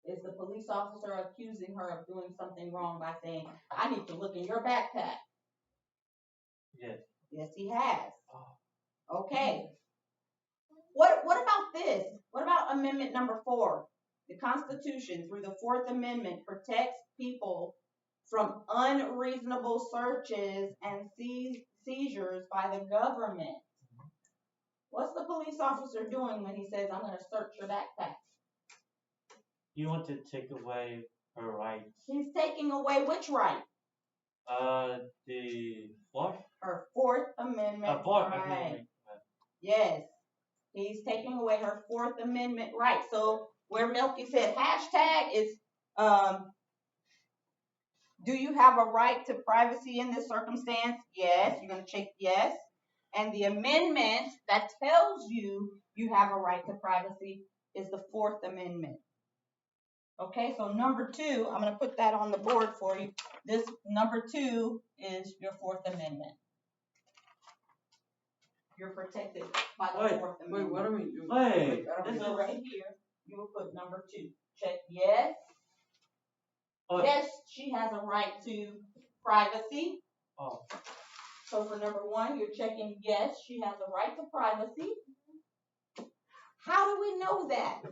Is the police officer accusing her of doing something wrong by saying, I need to look in your backpack? Yes. Yes, he has. Okay. What about this? What about Amendment number 4? The Constitution, through the 4th Amendment, protects people from unreasonable searches and seizures by the government. What's the police officer doing when he says, I'm going to search your backpack? You want to take away her rights. He's taking away which right? The what? Her 4th Amendment right. Yes. He's taking away her 4th Amendment right. So where Milky said hashtag is, do you have a right to privacy in this circumstance? Yes. You're going to check yes. And the amendment that tells you you have a right to privacy is the 4th Amendment. Okay, so number 2, I'm going to put that on the board for you. This number 2 is your 4th Amendment. You're protected by the 4th Amendment. Wait, what are we doing? Wait, this is right here. You will put number 2. Check yes. Oh. Yes, she has a right to privacy. Oh. So for number 1, you're checking yes, she has a right to privacy. How do we know that?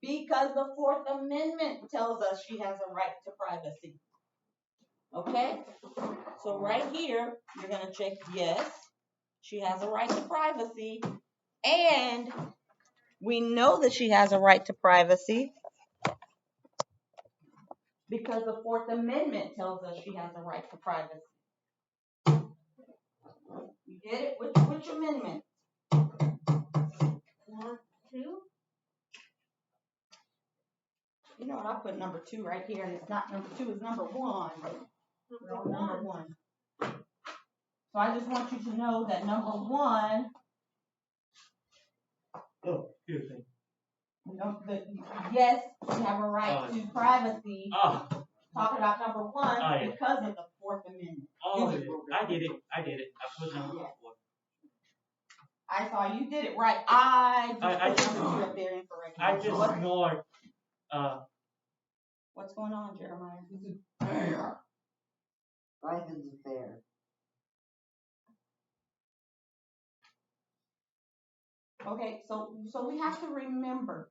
Because the 4th Amendment tells us she has a right to privacy. Okay? So right here, you're going to check yes, she has a right to privacy. And we know that she has a right to privacy because the 4th Amendment tells us she has a right to privacy. You get it? Which amendment? 1, 2? You know what? I'll put number 2 right here, and it's not number 2, it's number 1. No, number 1. So I just want you to know that number 1. Oh, excuse me. Yes, you have a right to privacy. Talking about number 1 because of the 4th Amendment. Oh, I did it. I put number 4. I saw you did it right. I just put number 2 up there incorrectly. I just ignored. What's going on, Jeremiah? This is fair. Life isn't fair. Okay, so we have to remember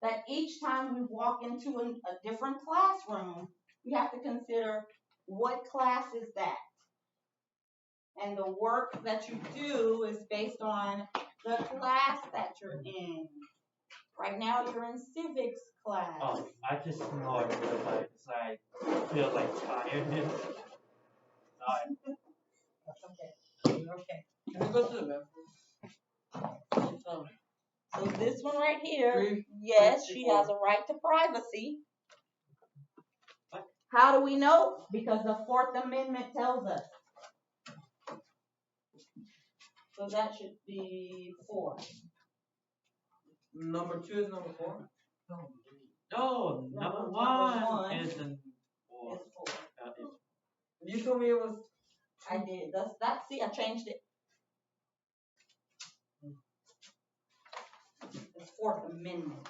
that each time we walk into a different classroom, we have to consider what class is that. And the work that you do is based on the class that you're in. Right now, you're in civics class. Oh, I just ignored because I feel like tired. Okay. Can we go to the bathroom? So this one right here, yes, she has a right to privacy. How do we know? Because the 4th Amendment tells us. So that should be 4. Number 2 is number 4? No, number 1 is in 4. It's 4. You told me it was. I did. See, I changed it. It's 4th Amendment.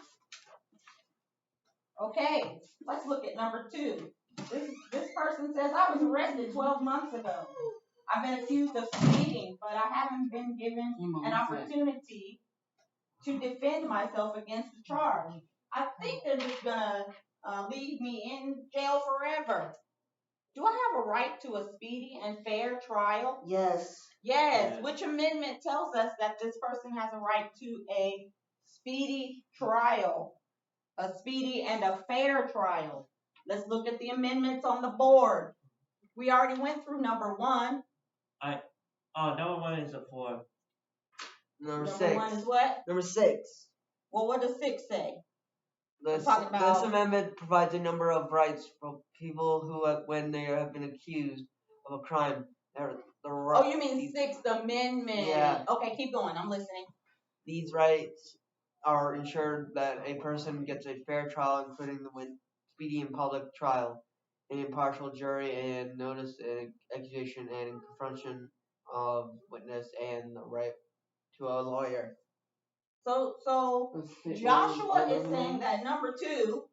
Okay, let's look at number 2. This person says, I was arrested 12 months ago. I've been accused of speeding, but I haven't been given an opportunity to defend myself against the charge. I think they're just going to leave me in jail forever. Do I have a right to a speedy and fair trial? Yes. Yes. Which amendment tells us that this person has a right to a speedy trial? A speedy and a fair trial. Let's look at the amendments on the board. We already went through number 1. Number 1 is a 4. Number 6. Number 1 is what? Number 6. Well, what does 6 say? This amendment provides a number of rights for people who, when they have been accused of a crime, Oh, you mean 6th Amendment? Yeah. Okay, keep going. I'm listening. These rights are ensured that a person gets a fair trial, including the speedy and public trial, an impartial jury, and notice and accusation and confrontation of witness, and the right to a lawyer. So Joshua is saying that number 2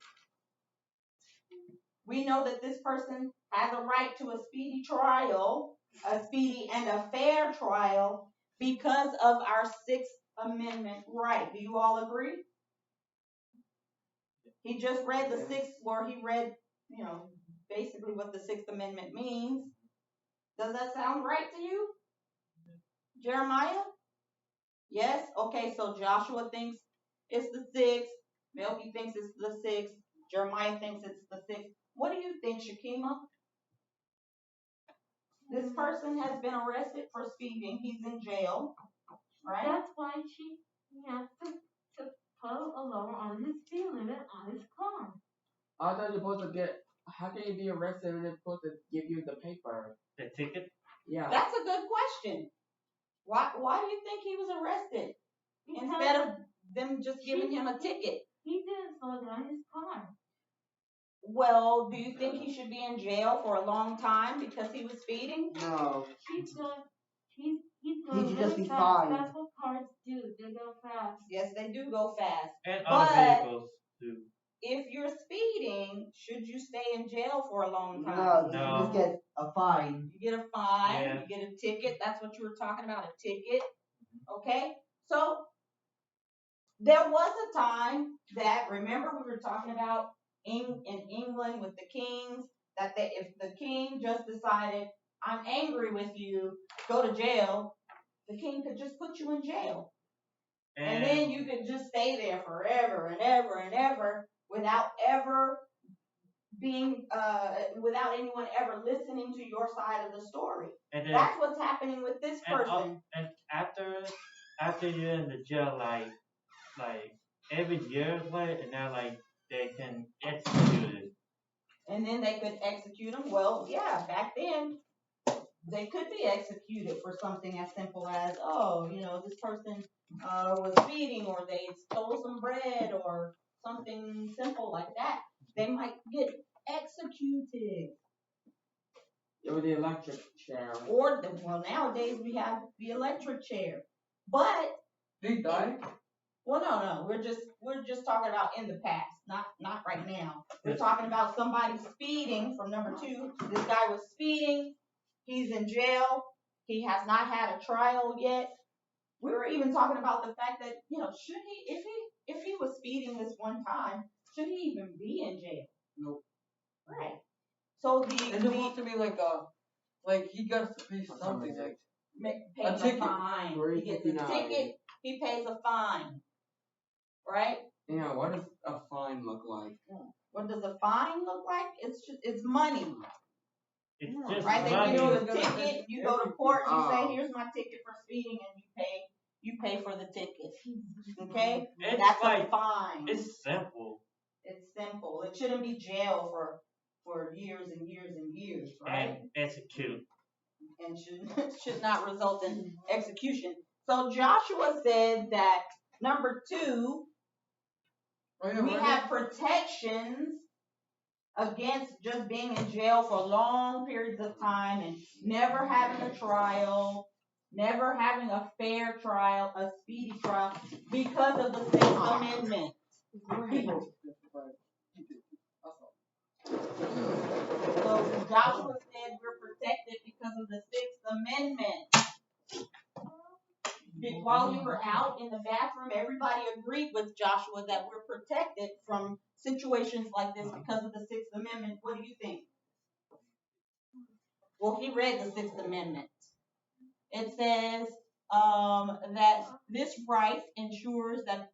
We know that this person has a right to a speedy trial, a speedy and a fair trial because of our Sixth Amendment right. Do you all agree? He just read the sixth, where he read, basically what the Sixth Amendment means. Does that sound right to you, Jeremiah? Yes? Okay, so Joshua thinks it's the sixth. Melky thinks it's the sixth. Jeremiah thinks it's the sixth. What do you think, Shakima? This person has been arrested for speeding. He's in jail, right? That's why he has to put a lower on his speed limit on his car. I thought you're supposed to get. How can you be arrested when they're supposed to give you the paper? The ticket? Yeah. That's a good question. Why do you think he was arrested Because instead of them just giving him a ticket? He didn't slow down his car. Well, do you think he should be in jail for a long time because he was speeding? No. He's going He really should just be fast. fined. That's what cars do. They go fast. Yes, they do go fast. And But other vehicles do. if you're speeding, should you stay in jail for a long time? No, No. you just get a fine. You get a fine, Yeah. you get a ticket. That's what you were talking about, a ticket. Okay? So there was a time that, remember we were talking about in England with the kings, that if the king just decided, I'm angry with you, go to jail, the king could just put you in jail. And then you could just stay there forever and ever and ever without ever being, without anyone ever listening to your side of the story. and then, That's what's happening with this person. and after you're in the jail, like every year, and now they can execute it. And then they could execute them. Well, yeah, back then they could be executed for something as simple as, this person was speeding, or they stole some bread, or something simple like that. They might get executed. Or the electric chair. Or nowadays we have the electric chair. But He died? well, no, we're just talking about in the past, not right now. We're talking about somebody speeding from number 2. This guy was speeding. He's in jail. He has not had a trial yet. We were even talking about the fact that, should he, if he was speeding this one time, should he even be in jail? Nope. Right. So It's supposed to be like he got to pay something like pays a ticket. fine. He gets a $3.59. ticket. He pays a fine. Right. Yeah. What does a fine look like? What does a fine look like? It's money. It's just Right? They money. give you a ticket. You go to court. You say, "Here's my ticket for speeding," and you pay for the ticket. Okay. It's That's like a fine. it's simple. It's simple. It shouldn't be jail for years and years and years, right? And execute. And should not result in execution. So Joshua said that number 2, we have protections against just being in jail for long periods of time and never having a trial, never having a fair trial, a speedy trial, because of the Sixth Amendment. So Joshua said we're protected because of the Sixth Amendment. While we were out in the bathroom, everybody agreed with Joshua that we're protected from situations like this because of the Sixth Amendment. What do you think? Well, he read the Sixth Amendment. It says that this right ensures that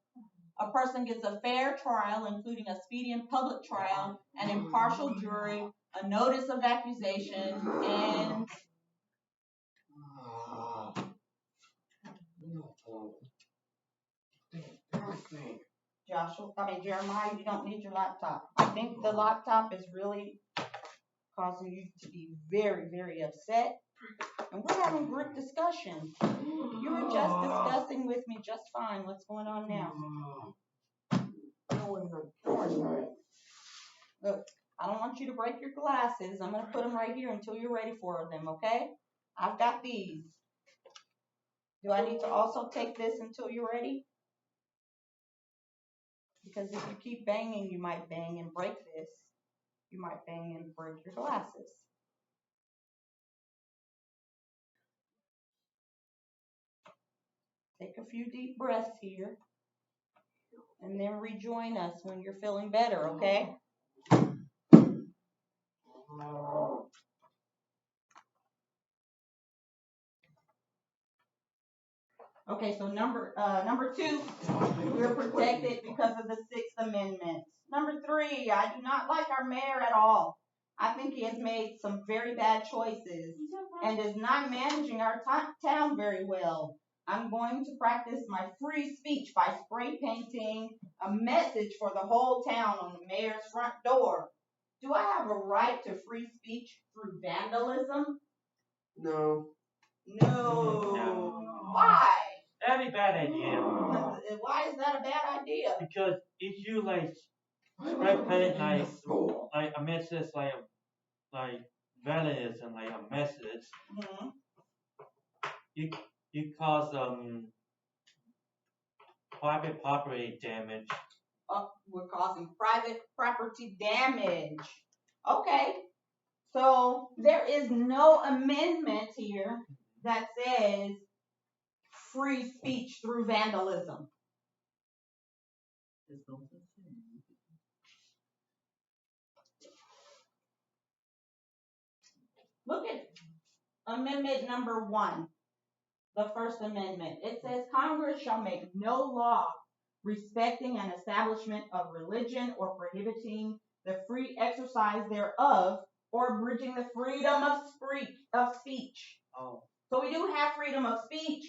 a person gets a fair trial, including a speedy and public trial, an impartial jury, a notice of accusation, and Jeremiah, you don't need your laptop. I think the laptop is really causing you to be very, very upset. And we're having group discussion. You were just discussing with me just fine. What's going on now? Look, I don't want you to break your glasses. I'm going to put them right here until you're ready for them, okay? I've got these. Do I need to also take this until you're ready? Because if you keep banging, you might bang and break this. You might bang and break your glasses. Take a few deep breaths here, and then rejoin us when you're feeling better, okay? Okay, so number 2, we're protected because of the 6th Amendment. Number 3, I do not like our mayor at all. I think he has made some very bad choices and is not managing our town very well. I'm going to practice my free speech by spray painting a message for the whole town on the mayor's front door. Do I have a right to free speech through vandalism? No. No. Why? That'd be a bad idea. Why is that a bad idea? Because if you like spray paint like a message like vandalism, like a message, Mm-hmm. you cause private property damage. We're causing private property damage. Okay. So there is no amendment here that says free speech through vandalism. Look at Amendment number 1, the First Amendment. It says Congress shall make no law respecting an establishment of religion or prohibiting the free exercise thereof or abridging the freedom of speech. Oh. So we do have freedom of speech,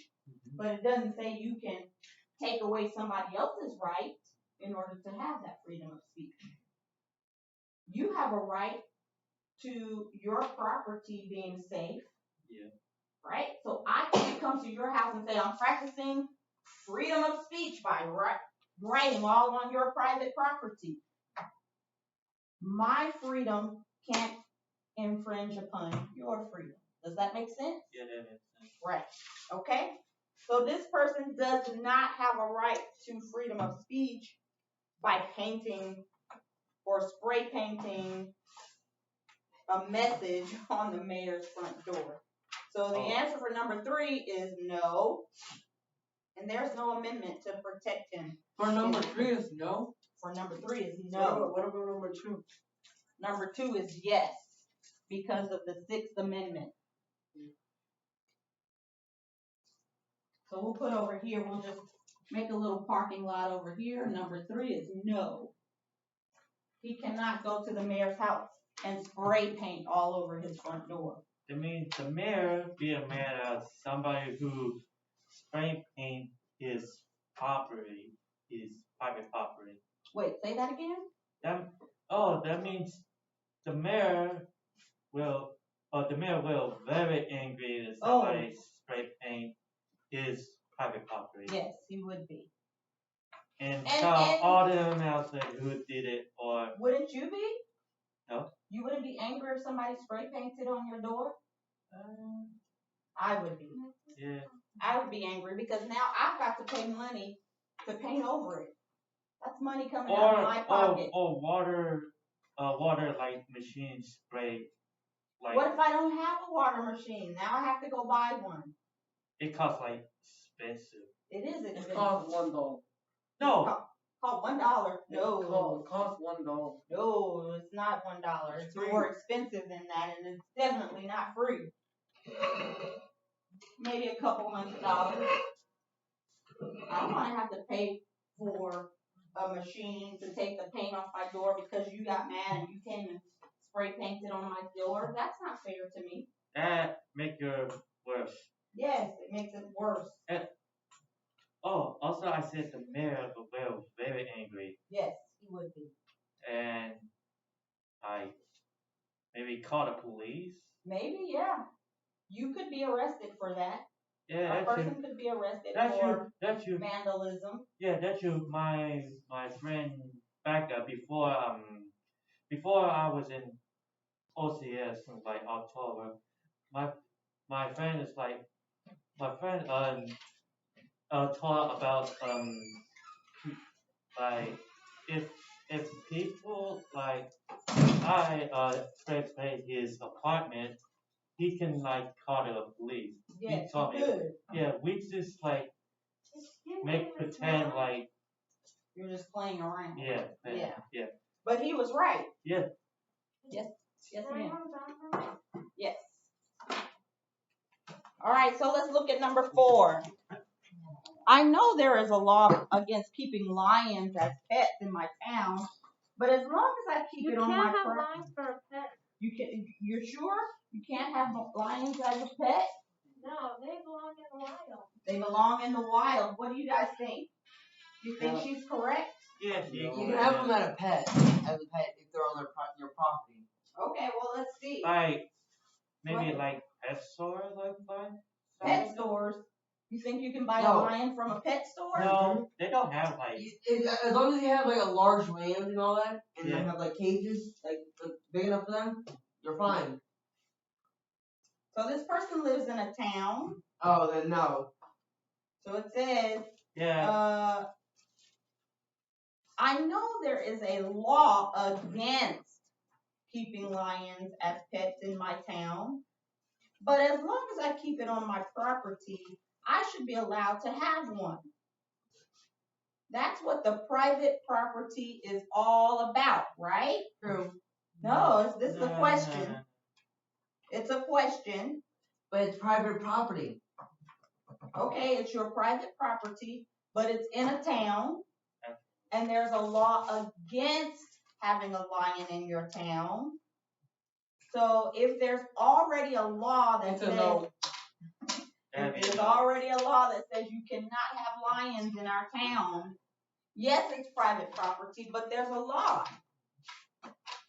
but it doesn't say you can take away somebody else's right in order to have that freedom of speech. You have a right to your property being safe. Yeah. Right? So I can't come to your house and say I'm practicing freedom of speech by writing all on your private property. My freedom can't infringe upon your freedom. Does that make sense? Yeah, that makes sense. Right. Okay? So this person does not have a right to freedom of speech by painting or spray painting a message on the mayor's front door. So the answer for number 3 is no. And there's no amendment to protect him. For number 3 is no? For number 3 is no. What about number 2? Number 2 is yes, because of the 6th Amendment. So we'll put over here, we'll just make a little parking lot over here. Number 3 is no. He cannot go to the mayor's house and spray paint all over his front door. That means the mayor being mad at somebody who spray paint his property, his private property. Wait, say that again? That means the mayor will very angry if somebody spray paint his private property. Yes, he would be. And tell all them else who did it, or wouldn't you be? No. You wouldn't be angry if somebody spray painted on your door? I would be. Yeah. I would be angry because now I've got to pay money to paint over it. That's money coming out of my pocket. Or water like machine spray. Like, what if I don't have a water machine? Now I have to go buy one. It costs like expensive. It is expensive. It costs $1. No. Cost $1. No. It costs $1. No, it's not $1. It's more expensive than that, and it's definitely not free. Maybe a couple $100. I don't want to have to pay for a machine to take the paint off my door because you got mad and you came and spray painted on my door. That's not fair to me. That makes it worse. Yes, it makes it worse. Also I said the mayor was very angry. Yes, he would be. And I maybe call the police. Maybe, yeah. You could be arrested for that. Yeah, a person could be arrested for vandalism. Yeah, that's you. My friend back before I was in OCS in like October, my friend taught about like if people like I transferred his apartment, he can like call the police. Yes, He told you me, could. yeah, we just like Excuse me, make Miss pretend Mom. like You're just playing around. yeah, Yeah. But he was right. yeah. Yes. Yes, Can I ma'am. go to the bathroom? Yes. All right, so let's look at number 4. I know there is a law against keeping lions as pets in my town, but as long as I keep You it on can't my have property, lines for a pet. you're sure you can't have lions as a pet? No, they belong in the wild. They belong in the wild. What do you guys think? You think she's correct? Yeah, You can have them as a pet if they're on your property. Okay, well let's see. like Go maybe ahead. like pet store like Pet stores. You think you can buy a No. lion from a pet store? No, they don't have like As long as you have like a large land and all that, and Yeah. they have like cages like big enough for them, you're fine. So this person lives in a town. Oh, then no. So it says, yeah. I know there is a law against keeping lions as pets in my town, but as long as I keep it on my property, I should be allowed to have one. That's what the private property is all about, right? True. No, this is a No, question. no. It's a question. But it's private property. Okay, it's your private property, but it's in a town, and there's a law against having a lion in your town. So if there's already a law that says if there's already a law that says you cannot have lions in our town, yes, it's private property, but there's a law.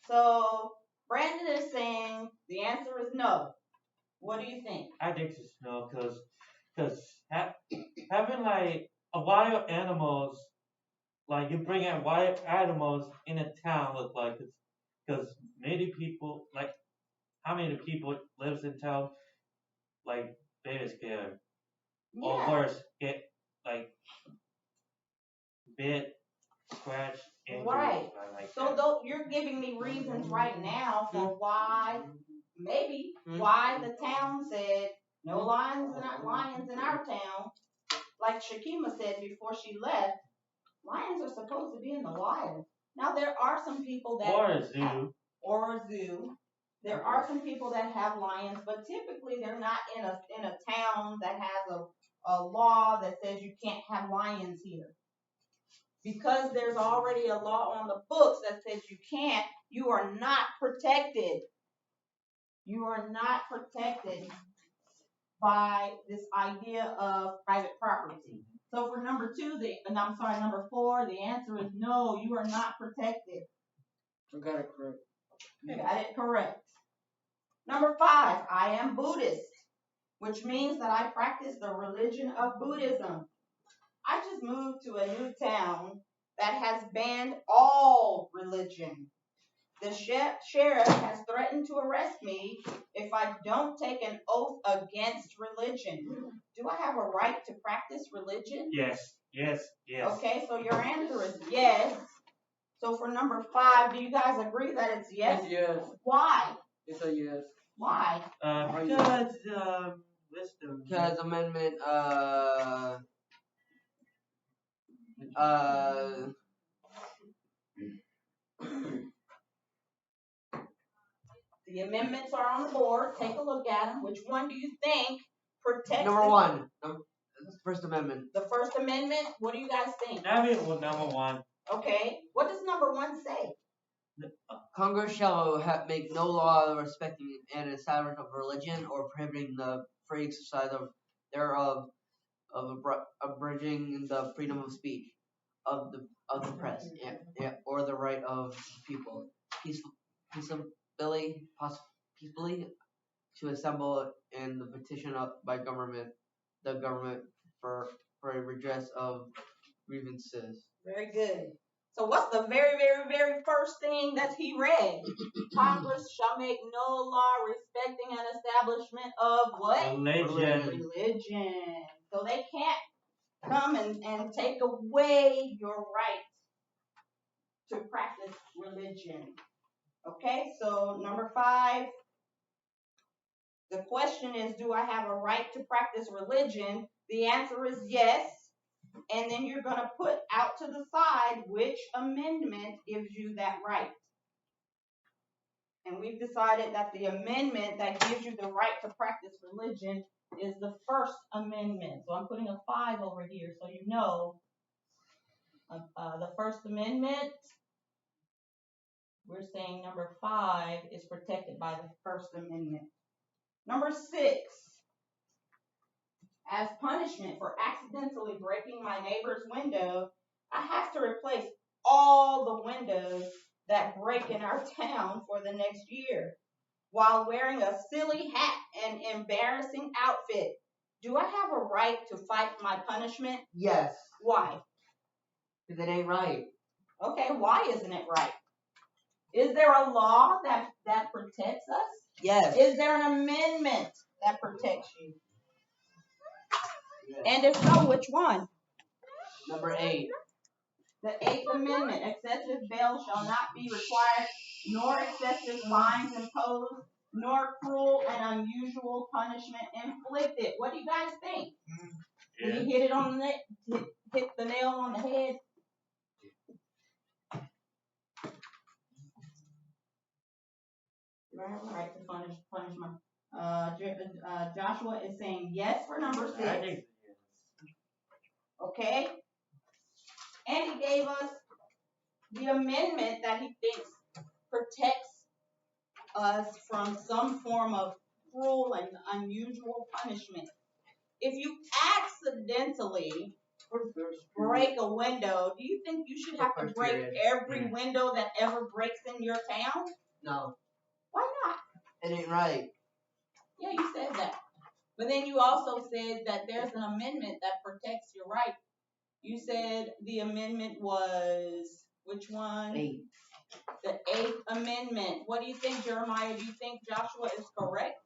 So Brandon is saying the answer is no. What do you think? I think it's no, cause having like a wild animals, like you bring in wild animals in a town, look like cause many people like how many people lives in town, like they're scared or Yeah. worse, get like bit, scratch, injury, Right. like So that. though you're giving me reasons right now for why, maybe why the town said no lions in our town. Like Shakima said before she left, lions are supposed to be in the wild. Now there are some people that Or a zoo. or a zoo. There are some people that have lions, but typically they're not in a town that has a law that says you can't have lions here. Because there's already a law on the books that says you can't, you are not protected. You are not protected by this idea of private property. So for number 4, the answer is no, you are not protected. You got it correct. You got it correct. Number 5, I am Buddhist, which means that I practice the religion of Buddhism. I just moved to a new town that has banned all religion. The sheriff has threatened to arrest me if I don't take an oath against religion. Do I have a right to practice religion? Yes. Okay, so your answer is yes. So for number 5, do you guys agree that it's yes? It's yes. Why? It's a yes. Why? Because wisdom. Because amendment The amendments are on the board. Take a look at them. Which one do you think protects number 1. First Amendment. the First Amendment? What do you guys think? Number 1. Okay. What does number 1 say? Congress shall make no law respecting an establishment of religion or prohibiting the free exercise thereof, of abridging the freedom of speech, of the press, or the right of people peaceably to assemble and the petition up by the government for a redress of grievances. Very good. So what's the very, very, very first thing that he read? Congress shall make no law respecting an establishment of what? Religion. So they can't come and take away your right to practice religion. Okay, so number 5, the question is, do I have a right to practice religion? The answer is yes. And then you're going to put out to the side which amendment gives you that right. And we've decided that the amendment that gives you the right to practice religion is the First Amendment. So I'm putting a 5 over here so you know the First Amendment. We're saying number 5 is protected by the First Amendment. Number 6, as punishment for accidentally breaking my neighbor's window, I have to replace all the windows that break in our town for the next year while wearing a silly hat and embarrassing outfit. Do I have a right to fight my punishment? Yes. Why? Because it ain't right. Okay, why isn't it right? Is there a law that protects us? Yes. Is there an amendment that protects you? Yes. And if so, which one? Number 8. The 8th Amendment, excessive bail shall not be required, nor excessive fines imposed, nor cruel and unusual punishment inflicted. What do you guys think? Did he hit it on the hit the nail on the head? Do I have a right to punish my Joshua is saying yes for number 6. I think Okay? And he gave us the amendment that he thinks protects us from some form of cruel and unusual punishment. If you accidentally break a window, do you think you should have to break every window that ever breaks in your town? No. Why not? It ain't right. Yeah, you said that. But then you also said that there's an amendment that protects your right. You said the amendment was, which one? 8. The 8th Amendment. What do you think, Jeremiah? Do you think Joshua is correct?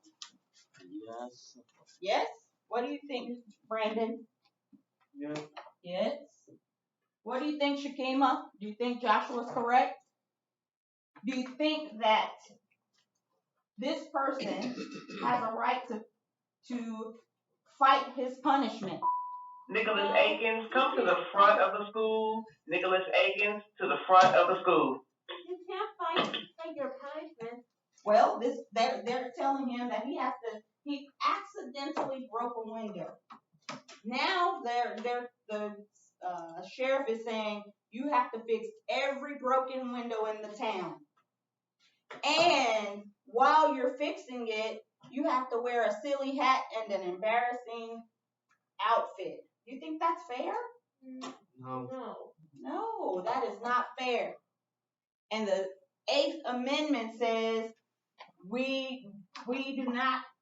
yes. Yes? What do you think, Brandon? Yes. Yes. What do you think, Shakima? Do you think Joshua is correct? Do you think that this person has a right to fight his punishment? Nicholas Akins, come to the front of the school. Nicholas Akins, to the front of the school. You can't fight your punishment. Well, they're telling him that he accidentally broke a window. Now the sheriff is saying you have to fix every broken window in the town. And while you're fixing it, you have to wear a silly hat and an embarrassing outfit. You think that's fair? No. No, that is not fair. And the 8th Amendment says we do not